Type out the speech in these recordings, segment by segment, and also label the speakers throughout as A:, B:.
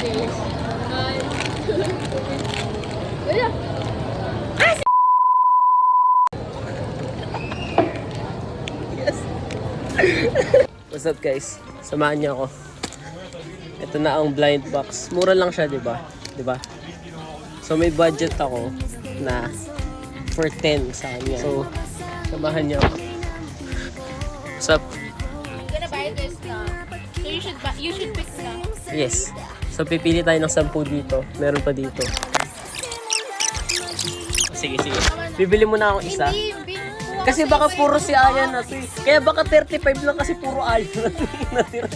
A: guys. Wala.
B: Yes. What's up guys? Samahan niyo ako. Ito na ang blind box. Mura lang siya, 'di ba? 'Di ba? So may budget ako na for 10 sa kanya. So samahan niyo ako. What's up?
A: I'm gonna buy this na. So you should pick na.
B: Yes. So pipili tayo ng 10 dito. Meron pa dito. Sige. Bibili muna akong isa. Kasi baka puro si Aya na to. Kaya baka 35 lang kasi puro Aya na to. Natira.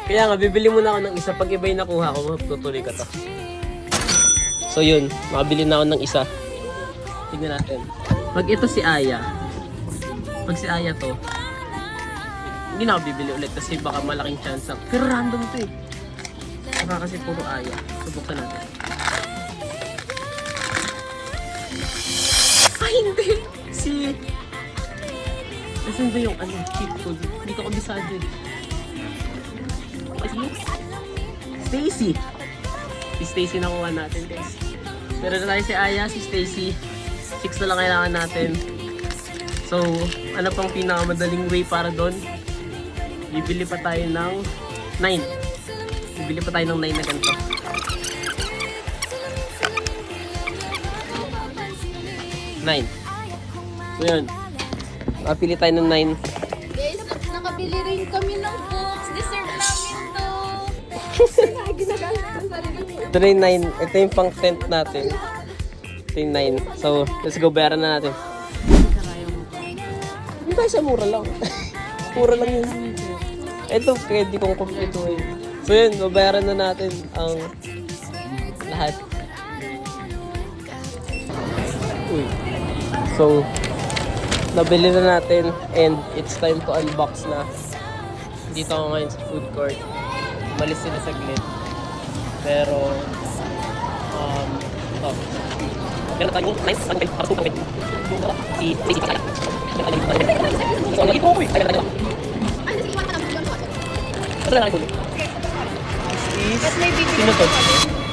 B: Kaya nga, bibili muna ako ng isa. Pag iba yung nakuha ko, tutuloy ka to. So yun, makabili na ako ng isa. Tignan natin. Pag ito si Aya, pag si Aya to, hindi na ako bibili ulit kasi baka malaking chance. Pero random to eh. Baka kasi puro Aya. Subuksan natin. Ay, hindi! Nasaan ba yung cheat code? Hindi ko kabisado eh. Stacy! Si Stacy nakuha natin guys. Pero na tayo si Aya, si Stacy. 6 na lang kailangan natin. So, ano pang pinakamadaling way para doon? Bibili pa tayo ng 9. Bibili pa tayo ng 9 na ganito. So yun. Makapili tayo ng 9.
A: Guys, nakabili rin kami ng books. Deserve namin to.
B: Ito na yung 9. Ito yung pang tent natin. Ito yung 9. So, let's go. Bayaran na natin. Hindi tayo sa mura lang. Mura lang yun. Ito, pwede kong kumpletuhin. So yun, babayaran na natin ang lahat. Uy. So, nabili na natin and it's time to unbox na. Dito ako ngayon sa food court. Malis sila saglit. Pero, ito. Meron tayong nice pancake para super pwede. Si Stacy Pagaya. So, lagi ko uy. Ayan. Ito na lang ito. Sino to?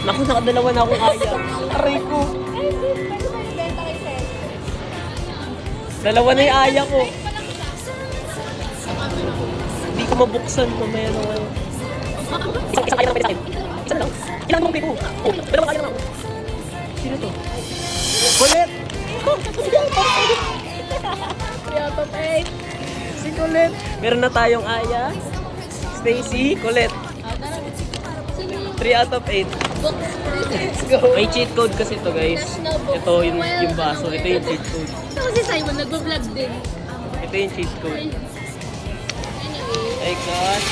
B: Naku, nakadalawa na akong Aya. Aray ko. Dalawa na yung Aya ko. Hindi ko mabuksan. Mamaya na ngayon. Isang Aya lang pwede sa akin. Isa na lang. Ilan mo ko? Dalawa Aya lang ako. Sino to? Colette! Si Colette. Meron na tayong Aya. Stacy, Colette. 3 out of 8. Let's go. May cheat code kasi ito guys. Ito yung baso. Ito yung cheat code.
A: Ito kasi Simon, nag-vlog din.
B: Ito yung cheat code.
A: Anyway.
B: My God.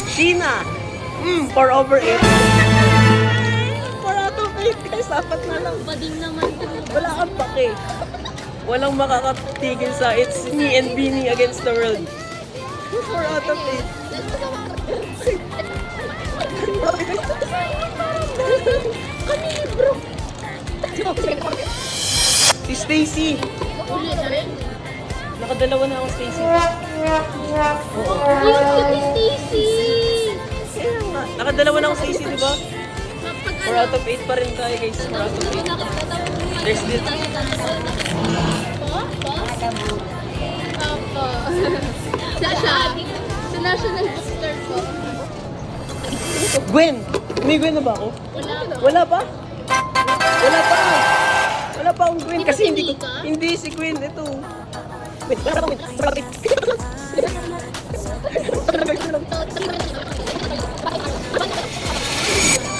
B: Sheena! 4 over 8. 4 out of 8 guys. Dapat na lang.
A: Bading naman to.
B: Wala kang pake. Walang makakatigil sa It's Me and Beanie Against the World. 4 out of 8. Si Stacy.
A: Uli na rin.
B: Nakadalawa na ako, Stacy. Oo.
A: Uy, si Stacy!
B: Kaya nga. Nakadalawa na ako, Stacy, di ba? 4 out of 8 pa rin tayo, guys. 4 out of 8. There's still...
A: Sa national booster ko.
B: Gwen! May Gwen na ba ako?
A: Wala.
B: Wala pa? Wala pa! Wala pa akong Gwen
A: Di ba
B: kasi
A: si
B: hindi ko...
A: Mika?
B: Hindi si Gwen, ito. Wait, wala pa Gwen.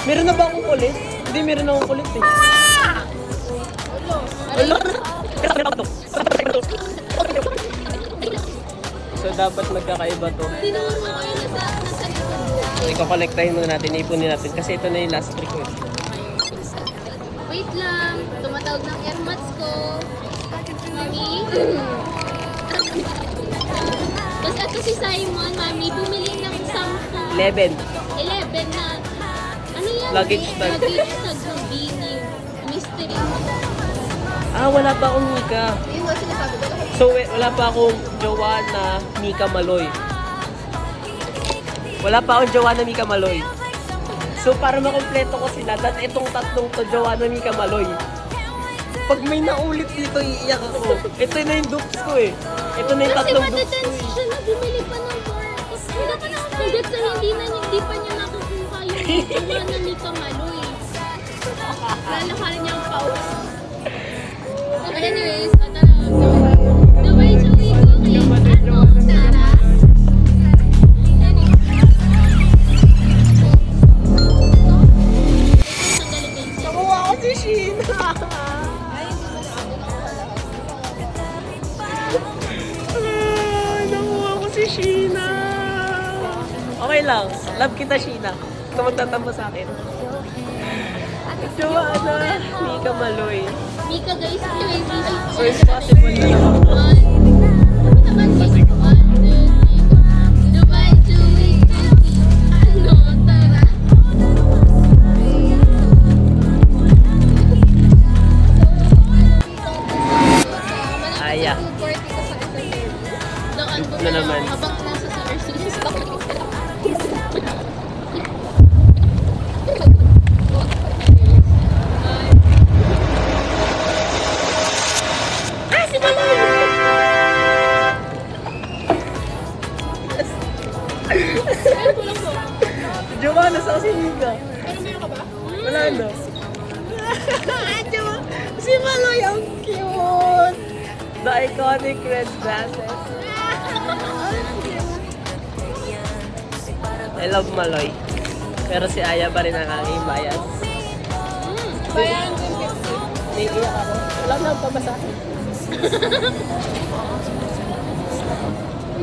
B: Meron na ba akong kulit? Hindi, meron na akong kulit eh. Wala! Kasi meron ako to. So, dapat magkakaiba to.
A: Tinuro ko yun nasa
B: So, ikakolektahin muna natin, ipunin natin. Kasi ito na yung last request.
A: Wait lang. Tumatawag ng airmats ko. Mami? Tapos ito si Simon, Mami, bumili ng 10.
B: 11.
A: 11 na. Ano yan?
B: Luggage tag.
A: Luggage tag ng Beanie. Mystery.
B: Ah, wala pa akong Mika.
A: Yun mo sinasabi ko.
B: So, wala pa akong jowa na Mika Maloy. Wala pa akong jowa na Mika Maloy. So para makompleto ko sila, dahil itong tatlong to, Joanna, Mika, Maloy. Pag may naulit dito, iiyak ako. Ito na yung dupes ko eh. Ito na yung
A: Kasi
B: tatlong dupes ko
A: matatense
B: eh.
A: siya na bumili pa ng pork. Wala pa na hanggat sa hindi pa niya nakukuha yung Joanna Mika Maloy. Lalakarin niya ang pause. But anyways, Dubai Chewy Cookie. Ano, Tara?
B: Nakuha ko si Sheena! Nakuha ko si Sheena! Okay lang. Love kita, Sheena. Ito magtatampo sa akin. Joanna, Mika, Maloy.
A: Mika guys, anyways,
B: So it's possible na lang.
A: Dubai Chewy Cookie. Ano, Tara?
B: Aya. Na naman.
A: Habang nasa sa Mercedes ako. Si Maloy!
B: Joanna, sa si Mika.
A: Pero meron ka ba?
B: Wala na. Si Maloy, ang cute! The iconic red glasses. I love Maloy. Pero si Aya pa rin ang aking bias.
A: Bayaran ko yung 50.
B: Naiiyak ako. Wala na ang pamasahe.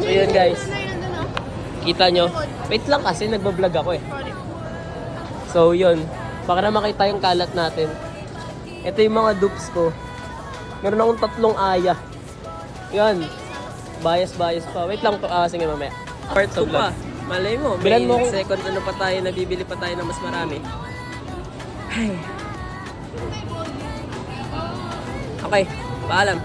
B: So yun guys. Kita nyo. Wait lang kasi nagbablog ako eh. So yun. Baka na makita yung kalat natin. Ito yung mga dupes ko. Meron akong tatlong Aya. Yan. Bias pa. Wait lang. Sige mamaya. Part 2 pa. Malay mo. May second ano pa tayo. Nabibili pa tayo ng mas marami. Ay. Okay. Paalam.